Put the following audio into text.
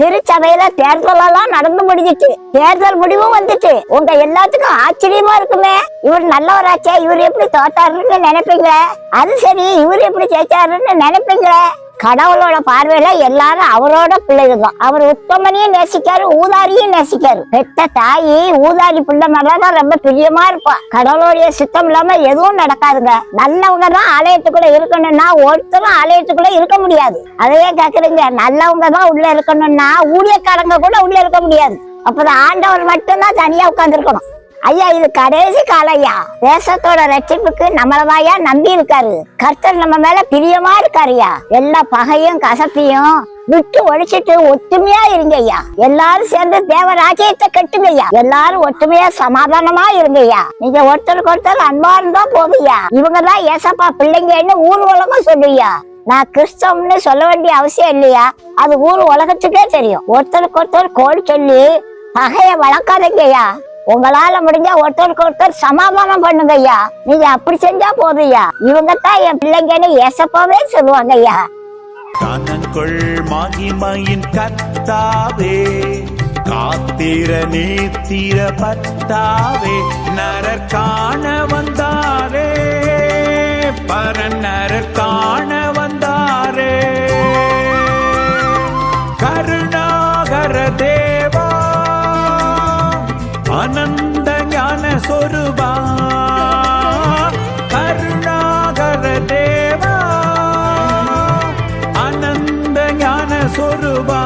திருச்சபையில தேர்தல் எல்லாம் நடந்து முடிஞ்சிட்டு, தேர்தல் முடிவும் வந்துட்டு. உங்க எல்லாத்துக்கும் ஆச்சரியமா இருக்குமே, இவர் நல்லவராச்சே, இவர் எப்படி தோத்தாருன்னு நினைப்பீங்களே. அது சரி, இவர் எப்படி ஜெயிச்சாருன்னு நினைப்பீங்களே. கடவுளோட பார்வையில எல்லாரும் அவரோட பிள்ளைகள் தான். அவர் உத்தமனையும் நேசிக்காரு, ஊதாரியும் நேசிக்காரு. பெத்த தாயி ஊதாரி பிள்ளை மேலதான் ரொம்ப பிரியமா இருப்பா. கடவுளுடைய சித்தம் இல்லாம எதுவும் நடக்காதுங்க. நல்லவங்க தான் ஆலயத்துக்குள்ள இருக்கணும்னா ஒருத்தரும் ஆலயத்துக்குள்ள இருக்க முடியாது. அதையே கேக்குறீங்க, நல்லவங்க தான் உள்ள இருக்கணும்னா ஊழியக்காரங்க கூட உள்ள இருக்க முடியாது. அப்பதான் ஆண்டவர் மட்டும்தான் தனியா உட்கார்ந்து இருக்கணும். ஐயா, இது கடைசி காலம் ஐயா. தேசத்தோட ரட்சிப்புக்கு நம்மளவாயா நம்பி இருக்காரு. கர்த்தர் நம்ம மேல பிரியமா இருக்காருயா. எல்லா பகையும் கசப்பையும் விட்டு ஒழிச்சிட்டு ஒற்றுமையா இருங்க ஐயா. எல்லாரும் சேர்ந்து தேவராஜ்யத்தை கட்டுங்க ஐயா. எல்லாரும் ஒற்றுமையா சமாதானமா இருங்க ஐயா. நீங்க ஒருத்தருக்கு ஒருத்தர் அன்பா இருந்தா போதுயா. இவங்கதான் ஏசப்பா பிள்ளைங்கன்னு ஊர் உலகம் சொல்லுயா. நான் கிறிஸ்தவம்னு சொல்ல வேண்டிய அவசியம் இல்லையா, அது ஊர் உலகத்துக்கே தெரியும். ஒருத்தருக்கு ஒருத்தர் கோல் சொல்லி பகைய வளர்க்காதீங்க ஐயா. உங்களால முடிஞ்சா ஒருத்தருக்கு ஒருத்தர் சமாதானம் பண்ணுங்க ஐயா. நீங்க அப்படி செஞ்சா போதுயா. இவங்க தான் என் பிள்ளைங்கன்னு ஏசப்பாவே சொல்லுவாங்க ஐயா. கனங்கொள் மகிமையின் கர்த்தாவே, காத்திர நேத்திர பத்தாவே, நரர் காண வந்தாரே, பரநரர் காண வந்தாரே, கருணாகர தேவா, அனந்த ஞான சொரூபா, கருணாகர தேவா, அனந்த ஞான சொரூபா.